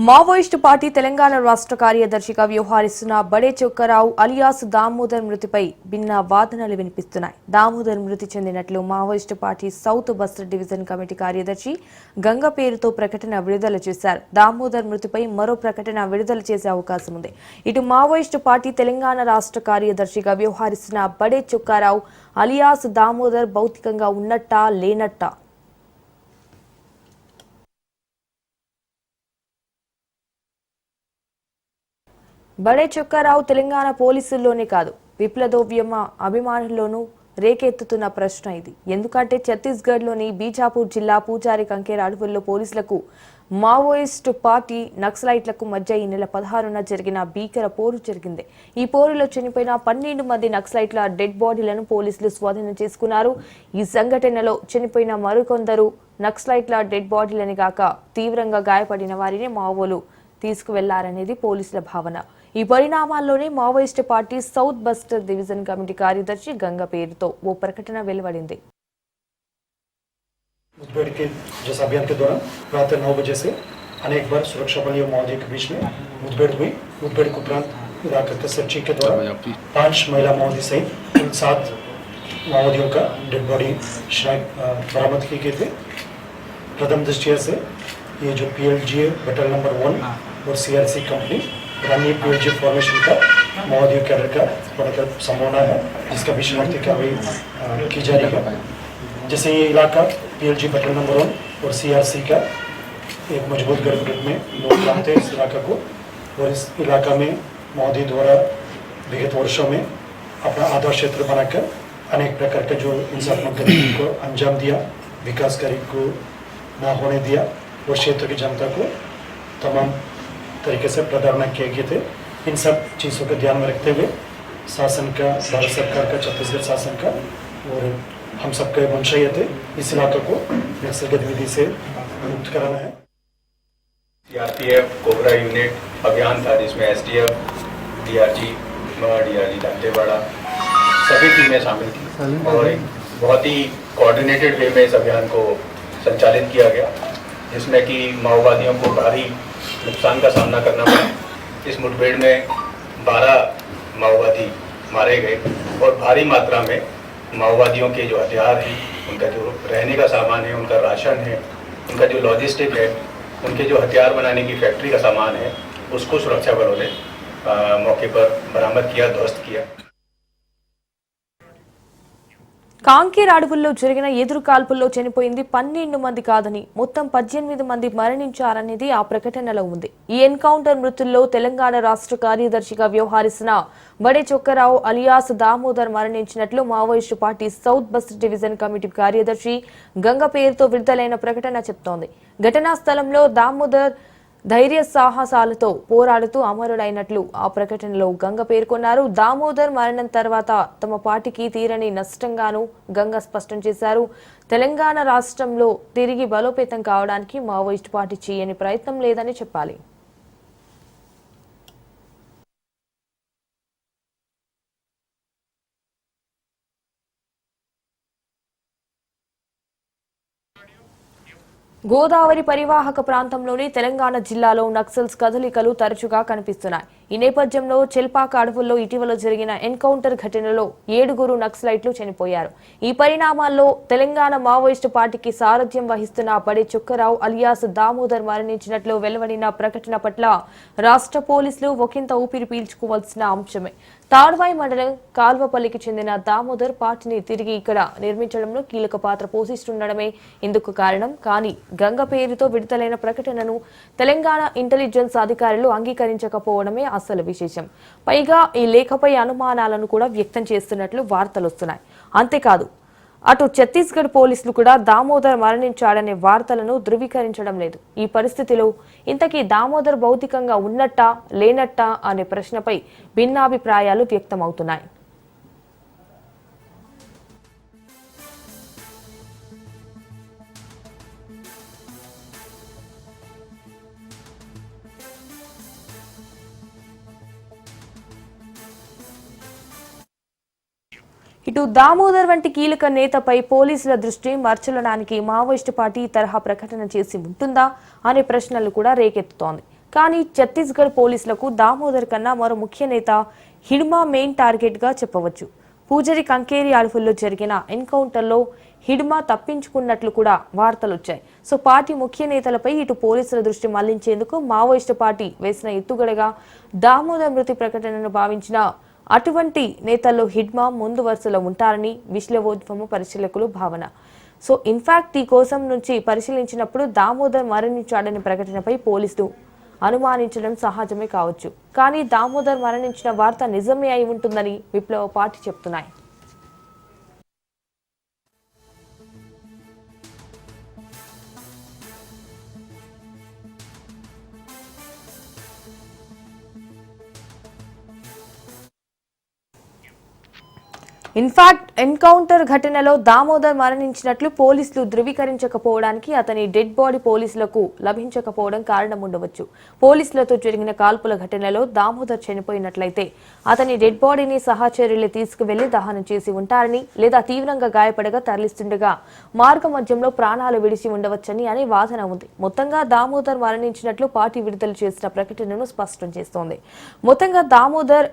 Maoist party Telangana రాష్ట్ర కార్యదర్శిగా వ్యవహరిస్తున్న బడే చొక్కరావు అలియాస్ దామోదర్ మృతిపై భిన్న వాదనలు వినిపిస్తున్నాయి. దామోదర్ మృతి చెందినట్లు Maoist party south Bastar division committee కార్యదర్శి గంగ పేరుతో ప్రకటన విడుదల చేశారు. దామోదర్ మృతిపై మరో ప్రకటన విడుదల చేసే అవకాశం ఉంది. ఇటు మావోయిస్టు పార్టీ తెలంగాణ రాష్ట్ర కార్యదర్శిగా వ్యవహరిస్తున్న బడే చొక్కరావు అలియాస్ దామోదర్ భౌతికంగా ఉన్నట్టా లేనట్టా? బడే చొక్కారావు తెలంగాణ పోలీసుల్లోనే కాదు విప్లవోద్యమ అభిమానుల్లోనూ రేకెత్తుతున్న ప్రశ్న ఇది. ఎందుకంటే ఛత్తీస్గఢ్లోని బీజాపూర్ జిల్లా పూజారి కంకేర్ అడవుల్లో పోలీసులకు మావోయిస్టు పార్టీ నక్సలైట్లకు మధ్య ఈ నెల 16న జరిగిన భీకర పోరు జరిగింది. ఈ పోరులో చనిపోయిన 12 మంది నక్సలైట్ల డెడ్ బాడీలను పోలీసులు స్వాధీనం చేసుకున్నారు. ఈ సంఘటనలో చనిపోయిన మరికొందరు నక్సలైట్ల డెడ్ బాడీలని కాక తీవ్రంగా గాయపడిన వారిని మావోలు తీసుకువెళ్లారనేది పోలీసుల భావన. ఈ పరిణామాల్లోనే Maoist party south Bastar division committee కార్యదర్శి గంగ పేరుతో ఓ ప్రకటన వెలువడింది. मुठभेड़ के जिस अभियान के दौरान रात 9 बजे से अनेक बार सुरक्षा बल और माओवादियों के बीच में मुठभेड़ हुई। मुठभेड़ के उपरांत इलाका सर्चिंग के दौरान 5 महिला माओवादी सहित कुल 7 माओवादियों का डेड बॉडी बरामद की गई थी। प्रथम दृष्टिया से ये जो PLG बटालियन नंबर 1 और CRC कंपनी पुरानी PLG फॉर्मेशन का माओवादियों कैडर का बड़ा संभावना है, जिसका भी शनाख्ती कार्रवाई की जा रही है। जैसे ये इलाका PLG बटालियन नंबर 1 और CRC का एक मजबूत गठबंधन में लोग जानते हैं इस इलाका को, और इस इलाका में माओवादी द्वारा विगत वर्षों में अपना आधार क्षेत्र बनाकर अनेक प्रकार का जो हिंसात्मक गतिविधि को अंजाम दिया, विकास कार्य को न होने दिया और क्षेत्र की जनता को तमाम तरीके से प्रताड़ना किए गए थे। इन सब चीज़ों को ध्यान में रखते हुए शासन का, भारत सरकार का, छत्तीसगढ़ शासन का और हम सबका मंशा ये थे इस इलाके को नक्सल गतिविधि से मुक्त कराना है। CRPF कोबरा यूनिट अभियान था, जिसमें SDF, DRG दंतेवाड़ा सभी टीमें शामिल थी और एक बहुत ही कोऑर्डिनेटेड वे में इस अभियान को संचालित किया गया, जिसमें कि माओवादियों को भारी नुकसान का सामना करना पड़ा। इस मुठभेड़ में 12 माओवादी मारे गए और भारी मात्रा में माओवादियों के जो हथियार हैं, उनका जो रहने का सामान है, उनका राशन है, उनका जो लॉजिस्टिक है, उनके जो हथियार बनाने की फैक्ट्री का सामान है, उसको सुरक्षा बलों ने मौके पर बरामद किया, ध्वस्त किया। కాంకేర్ అడవుల్లో జరిగిన ఎదురు కాల్పుల్లో చనిపోయింది 12 మంది కాదని మొత్తం 18 మంది మరణించారనేది ఆ ప్రకటనలో ఉంది. ఈ ఎన్కౌంటర్ మృతుల్లో తెలంగాణ రాష్ట్ర కార్యదర్శిగా వ్యవహరిస్తున్న బడే చొక్కరావు అలియాస్ దామోదర్ మరణించినట్లు Maoist party south Bastar division committee కార్యదర్శి గంగ పేరుతో విడుదలైన ప్రకటన చెప్తోంది. ఘటనా స్థలంలో దామోదర్ ధైర్య సాహసాలతో పోరాడుతూ అమరుడైనట్లు ఆ ప్రకటనలో గంగ పేర్కొన్నారు. దామోదర్ మరణం తర్వాత తమ పార్టీకి తీరని నష్టంగానూ గంగ స్పష్టం చేశారు. తెలంగాణ రాష్ట్రంలో తిరిగి బలోపేతం కావడానికి మావోయిస్టు పార్టీ చేయని ప్రయత్నం లేదని చెప్పాలి. గోదావరి పరివాహక ప్రాంతంలోని తెలంగాణ జిల్లాలో నక్సల్స్ కదలికలు తరచుగా కనిపిస్తున్నాయి. ఈ నేపథ్యంలో చెల్పాక అడవుల్లో ఇటీవల జరిగిన ఎన్కౌంటర్ ఘటనలో 7 నక్సలైట్లు చనిపోయారు. ఈ పరిణామాల్లో తెలంగాణ మావోయిస్టు పార్టీకి సారథ్యం వహిస్తున్న బడే చొక్కరావు అలియాస్ దామోదర్ మరణించినట్లు వెలువడిన ప్రకటన పట్ల రాష్ట్ర పోలీసులు ఒకంత ఊపిరి పీల్చుకోవాల్సిన అంశమే. తాడ్వాయి మండలం కాల్వపల్లికి చెందిన దామోదర్ పార్టీని తిరిగి ఇక్కడ నిర్మించడంలో కీలక పాత్ర పోషిస్తుండడమే ఇందుకు కారణం. కానీ గంగ పేరుతో విడుదలైన ప్రకటనను తెలంగాణ ఇంటెలిజెన్స్ అధికారులు అంగీకరించకపోవడమే అసలు విశేషం. పైగా ఈ లేఖపై అనుమానాలను కూడా వ్యక్తం చేస్తున్నట్లు వార్తలొస్తున్నాయి. అంతేకాదు అటు ఛత్తీస్గఢ్ పోలీసులు కూడా దామోదర్ మరణించాడనే వార్తలను ధృవీకరించడం లేదు. ఈ పరిస్థితిలో ఇంతకీ దామోదర్ భౌతికంగా ఉన్నట్టా లేనట్టా అనే ప్రశ్నపై భిన్నాభిప్రాయాలు వ్యక్తమవుతున్నాయి. ఇటు దామోదర్ వంటి కీలక నేతపై పోలీసుల దృష్టి మరల్చడానికి మావోయిస్టు పార్టీ తరహా ప్రకటన చేసి ఉంటుందా అనే ప్రశ్నలు కూడా రేకెత్తుతోంది. కానీ ఛత్తీస్గఢ్ పోలీసులకు దామోదర్ కన్నా మరో ముఖ్య నేత హిడ్మా మెయిన్ టార్గెట్గా చెప్పవచ్చు. పూజరి కంకేరి అడవుల్లో జరిగిన ఎన్కౌంటర్లో హిడ్మా తప్పించుకున్నట్లు కూడా వార్తలొచ్చాయి. సో పార్టీ ముఖ్య నేతలపై ఇటు పోలీసుల దృష్టి మళ్లించేందుకు మావోయిస్టు పార్టీ వేసిన ఎత్తుగడగా దామోదర్ మృతి ప్రకటనను భావించిన అటువంటి నేతల్లో హిడ్మా ముందు వరుసలో ఉంటారని విశ్లేషోద్యమ పరిశీలకులు భావన. సో ఇన్ఫాక్ట్ ఈ కోసం నుంచి పరిశీలించినప్పుడు దామోదర్ మరణించాడనే ప్రకటనపై పోలీసులు అనుమానించడం సహజమే కావచ్చు. కానీ దామోదర్ మరణించిన వార్త నిజమే అయి ఉంటుందని విప్లవ పార్టీ చెప్తున్నాయి. ఇన్ఫాక్ట్ ఎన్కౌంటర్ ఘటనలో దామోదర్ మరణించినట్లు పోలీసులు ధృవీకరించకపోవడానికి అతని డెడ్ బాడీ పోలీసులకు లభించకపోవడం కారణం ఉండవచ్చు. పోలీసులతో జరిగిన కాల్పుల ఘటనలో దామోదర్ చనిపోయినట్లయితే అతని డెడ్ బాడీని సహచర్యులు తీసుకువెళ్లి దహనం చేసి ఉంటారని, లేదా తీవ్రంగా గాయపడగా తరలిస్తుండగా మార్గ మధ్యంలో ప్రాణాలు విడిచి ఉండవచ్చని అనే వాదన ఉంది. మొత్తంగా దామోదర్ మరణించినట్లు పార్టీ విడుదల చేసిన ప్రకటనను స్పష్టం చేస్తోంది. మొత్తంగా దామోదర్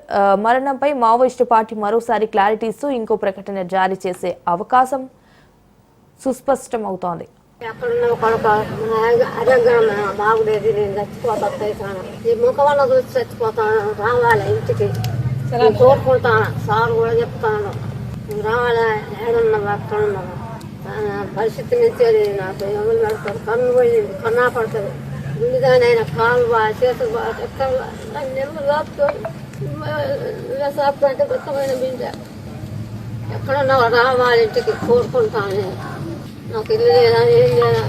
మరణంపై మావోయిస్టు పార్టీ మరోసారి క్లారిటీ ఇస్తూ ఇంకో ప్రకటన జారీ చేసే అవకాశం సుస్పష్టమవుతోంది. ఎక్కడున్న కొడుకు బాగులేదు, నేను చచ్చిపోతాను, ఈ ముఖవల్ల చూసి చచ్చిపోతాను, రావాలి ఇంటికి కోరుకుంటాను. సార్ కూడా చెప్తాను, రావాలి, ఏడున్నావు ఎక్కడున్నావు, పరిస్థితి నుంచి నాకు ఎవరు పెడతారు, కన్ను పోయింది, కన్నా పడుతుంది, ముందుగానైనా కాలు బాగా చేతులు బాగా ఎక్కడ నెమ్మది సాపుతుంటే కొత్తమైన బింజ ఎక్కడున్నా రావాలి ఇంటికి కోరుకుంటాను. నాకు ఇల్లు లేదా ఏం లేదా,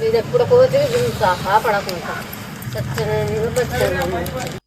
ఇది ఎప్పుడు పోతే కాపాడకుండా సత్యం